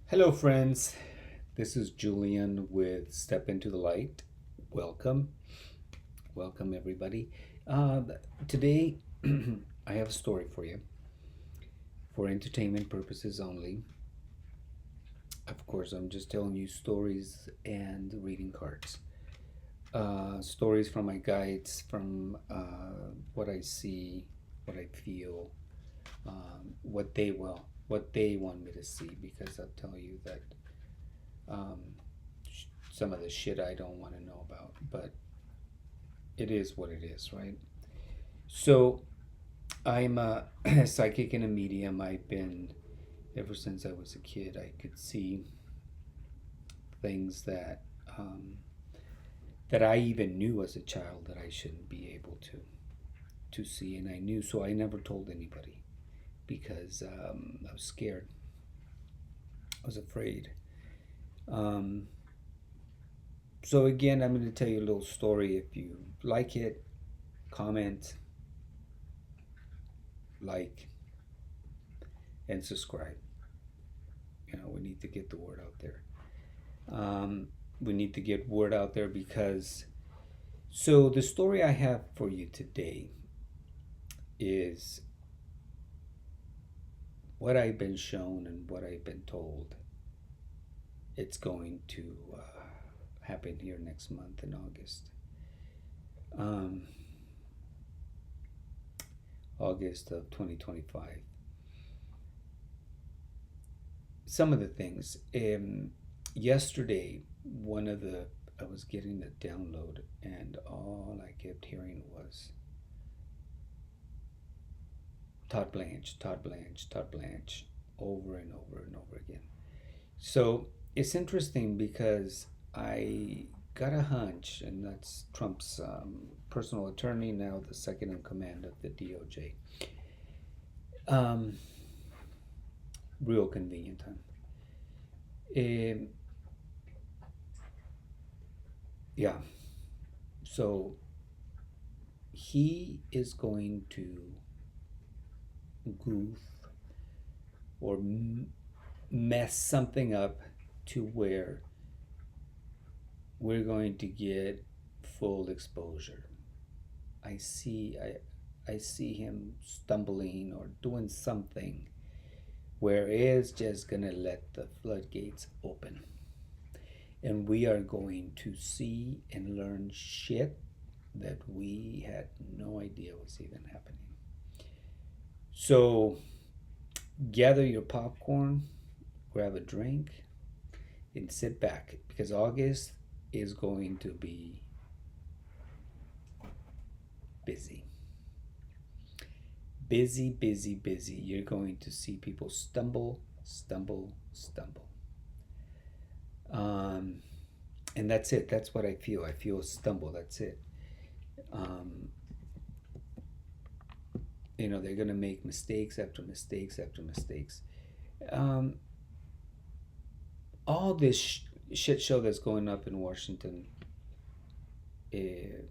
Hello, friends. This is Julian with Step Into the Light. Welcome. Welcome, everybody. Today, I have a story for you for entertainment purposes only. Of course, I'm just telling you stories and reading cards. Stories from my guides, from what I see, what I feel, what they want me to see. Because I'll tell you that um, some of the shit I don't want to know about, but it is what it is, right? So I'm a psychic and a medium. I've been ever since I was a kid. I could see things um, that I even knew as a child that I shouldn't be able to see, and I knew, so I never told anybody because I was scared. I was afraid. Um, so again, I'm going to tell you a little story. If you like it, comment, like, and subscribe. We need to get the word out there. We need to get word out there because so the story I have for you today is what I've been shown and what I've been told. It's going to happen here next month in August. Um, August of 2025. Some of the things. Yesterday, I was getting the download, and all I kept hearing was Todd Blanche, Todd Blanche, Todd Blanche, over and over and over again. So it's interesting because I got a hunch, and that's Trump's personal attorney, now the second in command of the DOJ. Um, Real convenient time. Um, yeah, so he is going to goof or mess something up to where we're going to get full exposure. I see him stumbling or doing something where it's just gonna let the floodgates open. And we are going to see and learn shit that we had no idea was even happening. So gather your popcorn, grab a drink, and sit back because August is going to be busy. Busy, busy, busy. You're going to see people stumble, stumble, stumble. Um, and that's it. That's what I feel. I feel stumble. That's it. Um, they're going to make mistakes after mistakes after mistakes. Um, all this shit show that's going up in Washington, uh,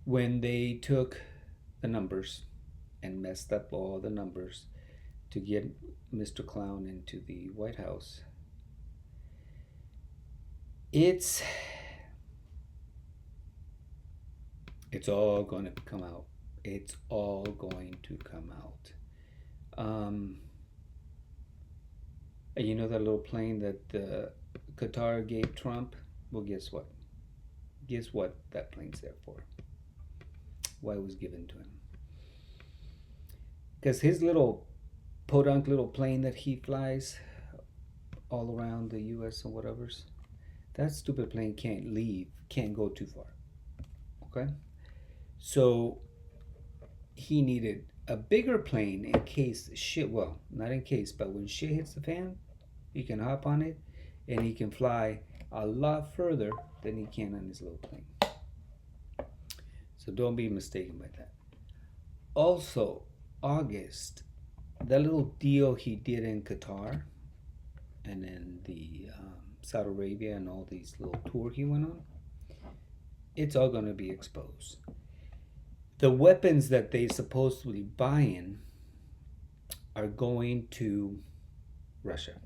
when they took the numbers and messed up all the numbers to get Mr. Clown into the White House, it's all going to come out. It's all going to come out. And you know that little plane that Qatar gave Trump? Well, guess what? Guess what that plane's there for? Why it was given to him? Because his little podunk little plane that he flies all around the U.S. and whatever's, that stupid plane can't go too far. Okay? So he needed a bigger plane in case shit, well, not in case, but when shit hits the fan, he can hop on it and he can fly a lot further than he can on his little plane. So don't be mistaken by that. Also, August, that little deal he did in Qatar and then the Saudi Arabia and all these little tour he went on, it's all going to be exposed. The weapons that they supposedly buying are going to Russia,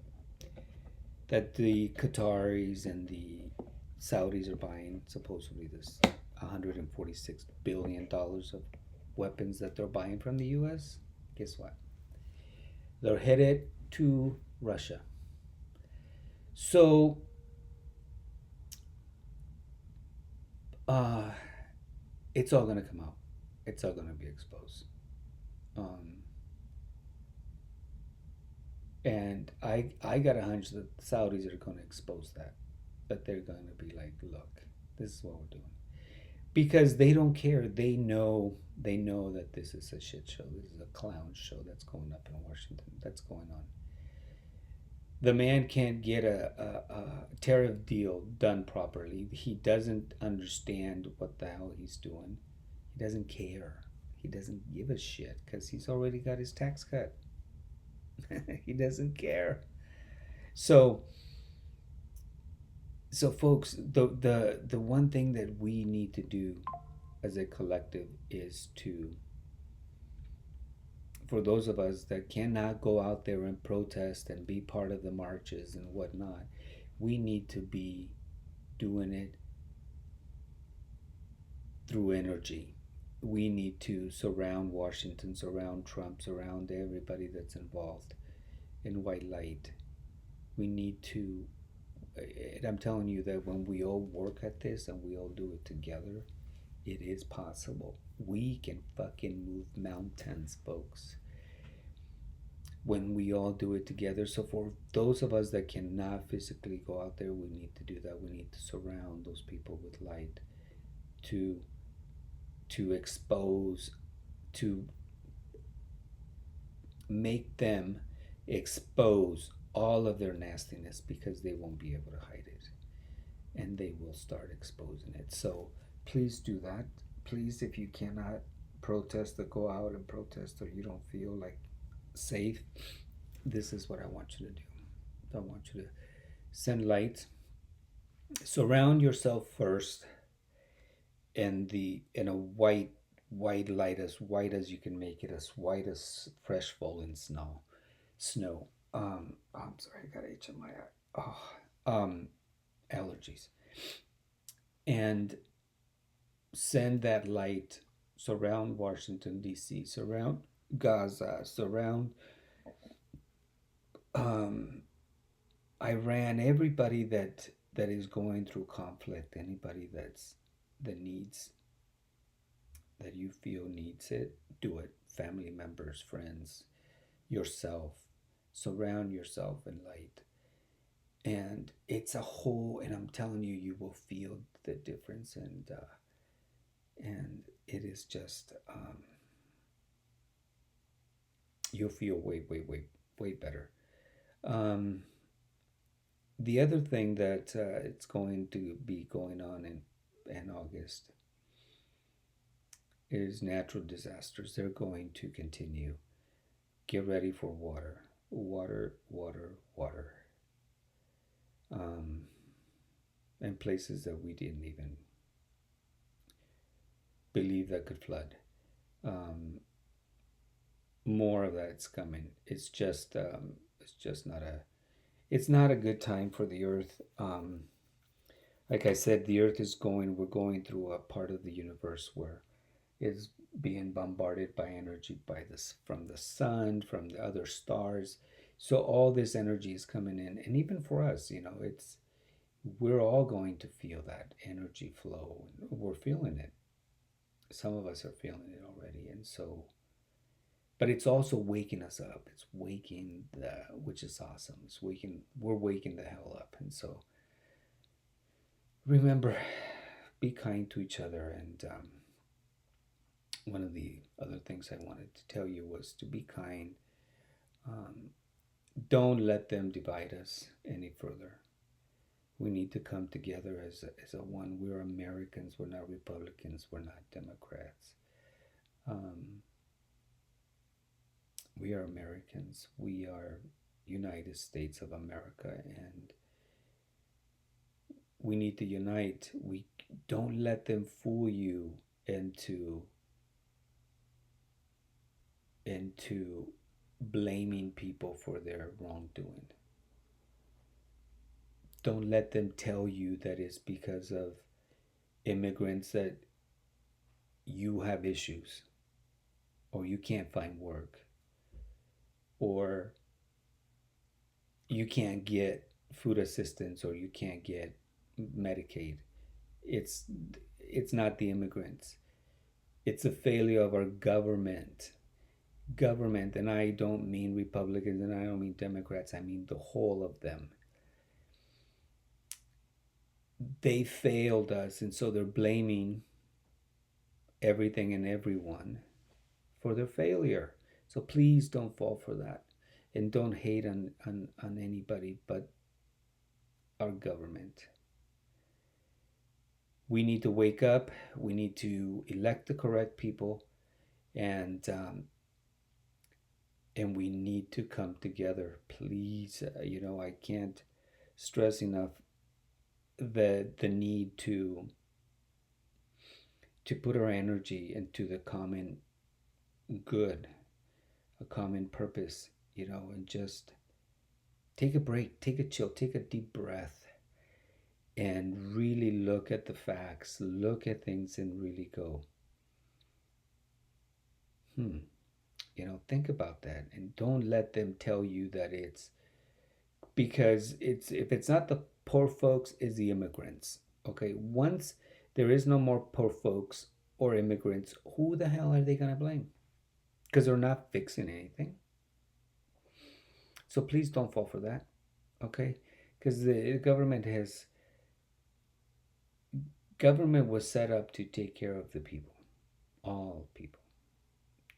that the Qataris and the Saudis are buying supposedly this $146 billion of weapons that they're buying from the US. Guess what? They're headed to Russia. So it's all going to come out. It's all going to be exposed. And I got a hunch that the Saudis are going to expose that they're going to be like, look, this is what we're doing, because they don't care. They know that this is a shit show. This is a clown show that's going up in Washington. That's going on. The man can't get a tariff deal done properly. He doesn't understand what the hell he's doing. He doesn't care. He doesn't give a shit because he's already got his tax cut. He doesn't care. So folks, the one thing that we need to do as a collective is to, for those of us that cannot go out there and protest and be part of the marches and whatnot, we need to be doing it through energy. We need to surround Washington, surround Trump, surround everybody that's involved in white light. We need to, and I'm telling you that when we all work at this and we all do it together, it is possible. We can fucking move mountains, folks, when we all do it together. So for those of us that cannot physically go out there, we need to do that. We need to surround those people with light to expose, to make them expose all of their nastiness, because they won't be able to hide it, and they will start exposing it. So please do that. Please, if you cannot protest or go out and protest, or you don't feel like safe, this is what I want you to do. I want you to send light. Surround yourself first in a white light, as white as you can make it, as white as fresh fallen snow. I'm sorry, I got H in my eye. Allergies. And send that light. Surround Washington D.C. Surround Gaza. Surround Iran. Everybody that is going through conflict. Anybody that needs, that you feel needs it, do it. Family members, friends, yourself. Surround yourself in light. And it's a whole, and I'm telling you, you will feel the difference, and it is just, you'll feel way better. The other thing that it's going to be going on in August is natural disasters. They're going to continue. Get ready for water. And places that we didn't even believe that could flood. More of that's coming. It's just not a good time for the earth. Like I said, the earth we're going through a part of the universe where it's being bombarded by energy, from the sun, from the other stars. So all this energy is coming in, and even for us, we're all going to feel that energy flow. We're feeling it. Some of us are feeling it already, and so, but it's also waking us up. It's waking which is awesome. We're waking the hell up, and so remember, be kind to each other. And one of the other things I wanted to tell you was to be kind. Don't let them divide us any further. We need to come together as a one. We're Americans. We're not Republicans. We're not Democrats. We are Americans. We are United States of America, and we need to unite. We don't let them fool you into blaming people for their wrongdoing. Don't let them tell you that it's because of immigrants that you have issues, or you can't find work, or you can't get food assistance, or you can't get Medicaid. It's it's not the immigrants. It's a failure of our government, and I don't mean Republicans and I don't mean Democrats, I mean the whole of them. They failed us, and so they're blaming everything and everyone for their failure. So please don't fall for that, and don't hate on anybody but our government. We need to wake up. We need to elect the correct people, and we need to come together. Please, I can't stress enough the need to put our energy into the common good, a common purpose, and just take a break, take a chill, take a deep breath, and really look at the facts, look at things, and really go, think about that, and don't let them tell you that it's because if it's not the poor folks, it's the immigrants. Okay, once there is no more poor folks or immigrants, who the hell are they gonna blame? Because they're not fixing anything. So please don't fall for that, okay? Because the government was set up to take care of the people, all people,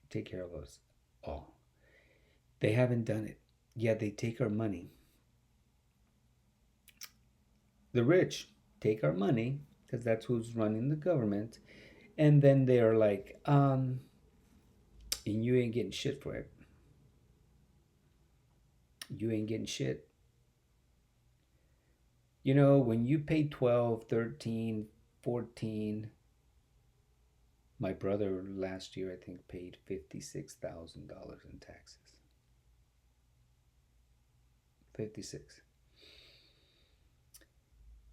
take care of us all. They haven't done it. Yeah, they take our money. The rich take our money because that's who's running the government, and then they're like, and you ain't getting shit for it. You ain't getting shit. When you pay 12, 13, 14, my brother last year, I think, paid $56,000 in taxes. 56.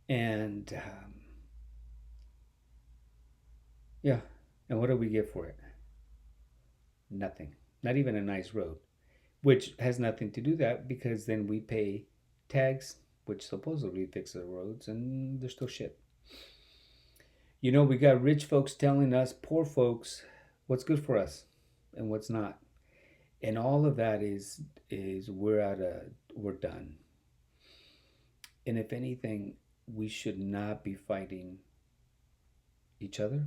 And yeah, and what do we get for it? Nothing. Not even a nice road, which has nothing to do that because then we pay tags, which supposedly fix the roads, and they're still shit. We got rich folks telling us, poor folks, what's good for us and what's not. And all of that is we're done. And if anything, we should not be fighting each other.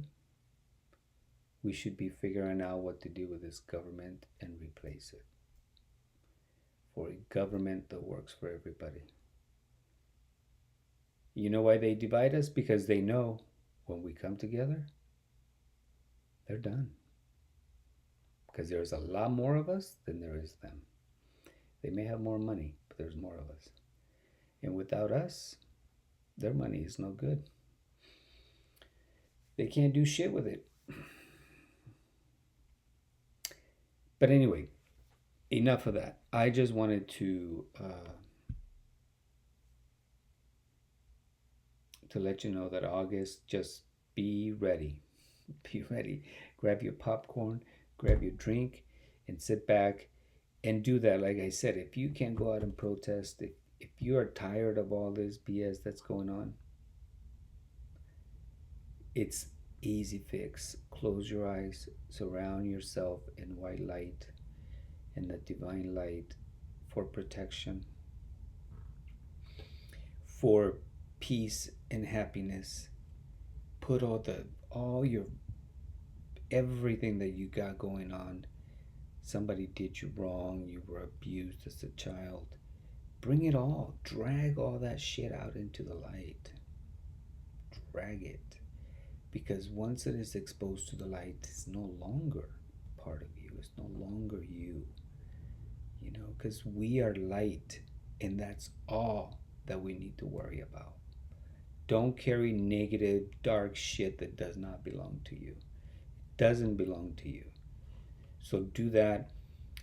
We should be figuring out what to do with this government and replace it for a government that works for everybody. You know why they divide us? Because they know when we come together, they're done. Because there's a lot more of us than there is them. They may have more money, but there's more of us. And without us, their money is no good. They can't do shit with it. But anyway, enough of that. I just wanted to let you know that August, just be ready. Be ready. Grab your popcorn, grab your drink, and sit back and do that. Like I said, if you can't go out and protest, if you are tired of all this BS that's going on, it's easy fix. Close your eyes, surround yourself in white light and the divine light for protection, for peace and happiness. Put all your everything that you got going on. Somebody did you wrong, you were abused as a child. Bring it all. Drag all that shit out into the light. Drag it. Because once it is exposed to the light, it's no longer part of you. It's no longer you. Because we are light, and that's all that we need to worry about. Don't carry negative, dark shit that does not belong to you. It doesn't belong to you. So do that.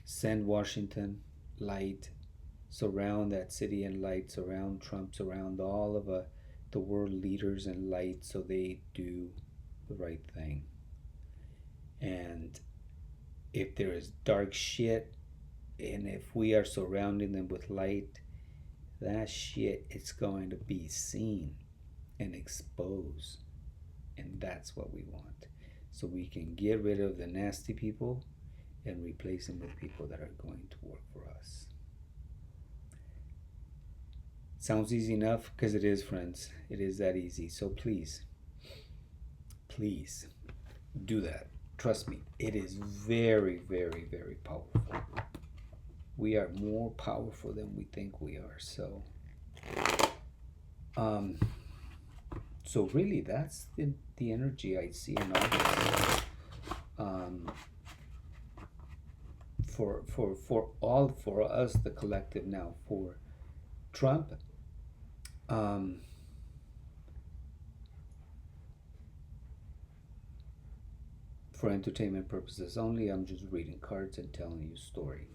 Send Washington light, surround that city in light, surround Trump, surround all of the world leaders in light so they do the right thing. And if there is dark shit, and if we are surrounding them with light, that shit is going to be seen and exposed. And that's what we want. So we can get rid of the nasty people and replace them with people that are going to work for us. Sounds easy enough? Because it is, friends. It is that easy. So please, please do that. Trust me, it is very, very, very powerful. We are more powerful than we think we are. So really, that's the energy I see in August. For us, the collective now, for Trump, for entertainment purposes only, I'm just reading cards and telling you a story.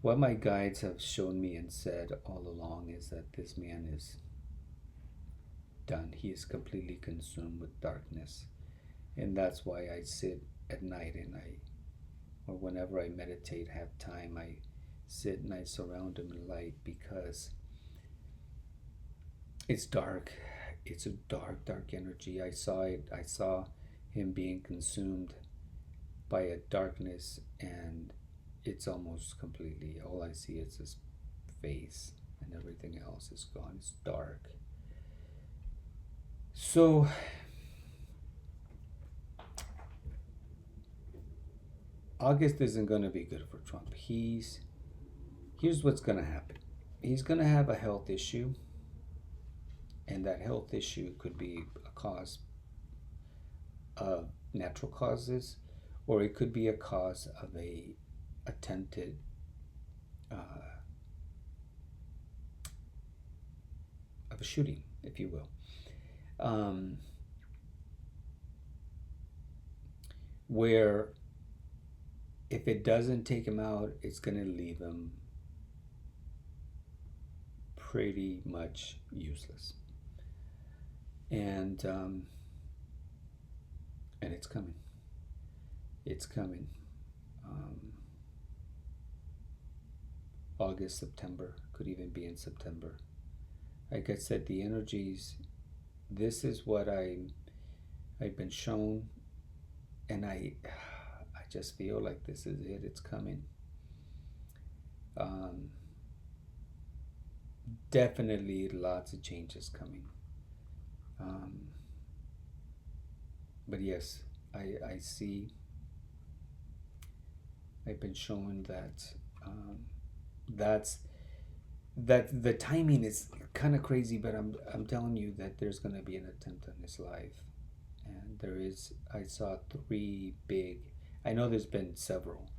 What my guides have shown me and said all along is that this man is done. He is completely consumed with darkness. And that's why I sit at night or whenever I meditate, have time, I sit and I surround him in light, because it's dark. It's a dark, dark energy. I saw it. I saw him being consumed by a darkness, and it's almost completely, all I see is his face, and everything else is gone. It's dark. So August isn't going to be good for Trump. Here's what's going to happen. He's going to have a health issue, and that health issue could be a cause of natural causes, or it could be a cause of a attempted of a shooting, if you will, where if it doesn't take him out, it's going to leave him pretty much useless. And it's coming. It's coming. August, September, could even be in September. Like I said, the energies, this is what I've been shown, and I just feel like this is it. It's coming. Definitely lots of changes coming. But yes, I see, I've been shown that that the timing is kind of crazy, but I'm telling you that there's going to be an attempt on his life, and there is. I saw 3 big. I know there's been several,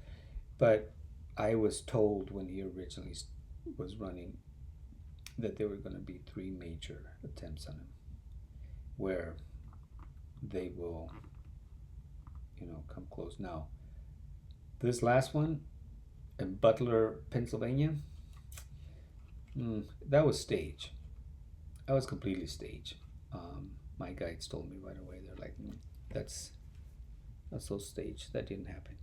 but I was told when he originally was running that there were going to be 3 major attempts on him, where they will, come close. Now, this last one in Butler, Pennsylvania, that was staged. That was completely staged. My guides told me right away. They're like, that's so staged. That didn't happen.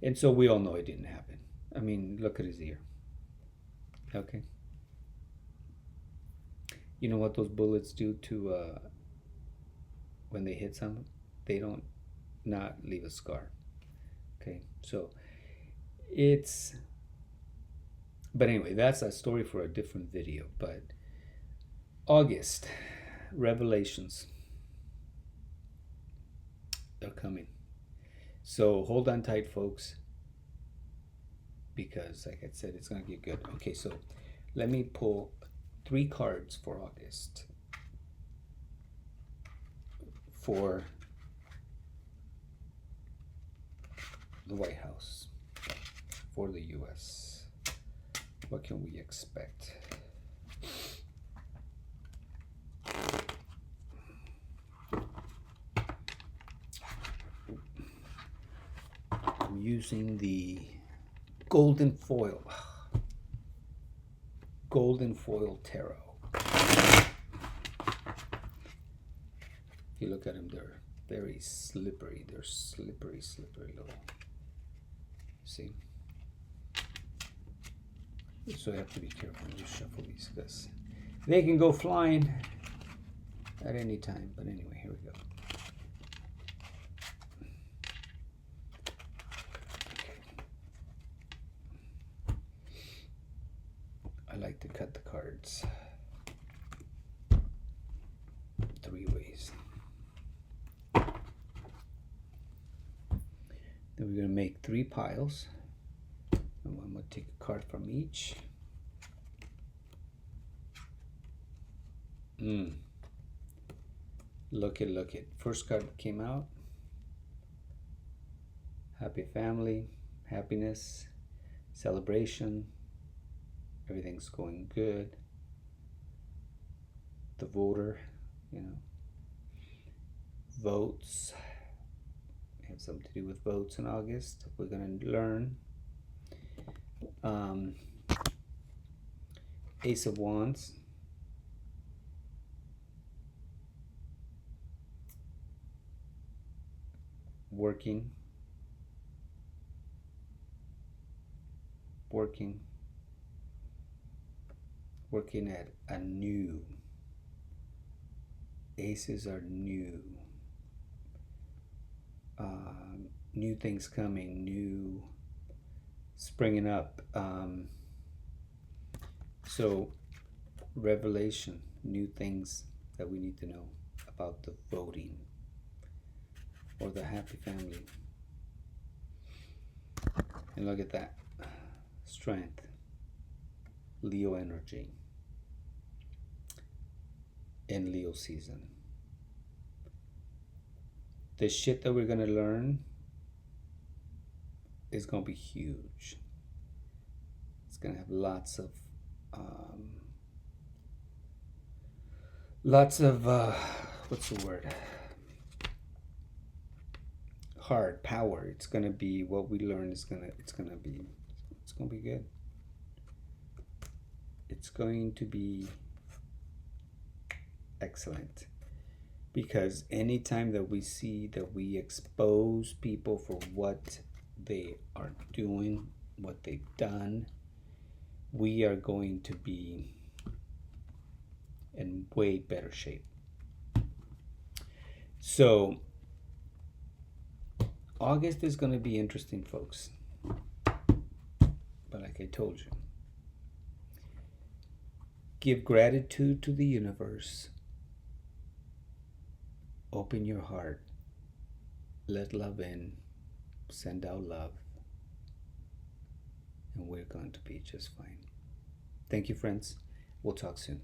And so we all know it didn't happen. I mean, look at his ear. Okay. You know what those bullets do to when they hit someone? They don't not leave a scar. Okay, so but anyway, that's a story for a different video. But August, revelations, they're coming. So hold on tight, folks, because like I said, it's gonna get good. Okay, so let me pull 3 cards for August for the White House, for the U.S. What can we expect? I'm using the Golden Foil Tarot. If you look at them, they're very slippery. They're slippery little. See? So I have to be careful when you shuffle these because they can go flying at any time. But anyway, here we go. I like to cut the cards 3 ways. Then we're going to make 3 piles. And I'm going to take a card from each. Look it. First card that came out. Happy family, happiness, celebration. Everything's going good. The voter, votes. Have something to do with votes in August. We're going to learn. Ace of Wands. Working at a new. Aces are new. New things coming, new springing up. So revelation, new things that we need to know about the voting or the happy family. And look at that. Strength. Leo energy. In Leo season. The shit that we're going to learn is going to be huge. It's going to have lots of what's the word? Hard power. It's going to be what we learn is going to be good. It's going to be excellent. Because anytime that we see that we expose people for what they are doing, what they've done, we are going to be in way better shape. So August is going to be interesting, folks. But like I told you, give gratitude to the universe. Open your heart. Let love in. Send out love. And we're going to be just fine. Thank you, friends. We'll talk soon.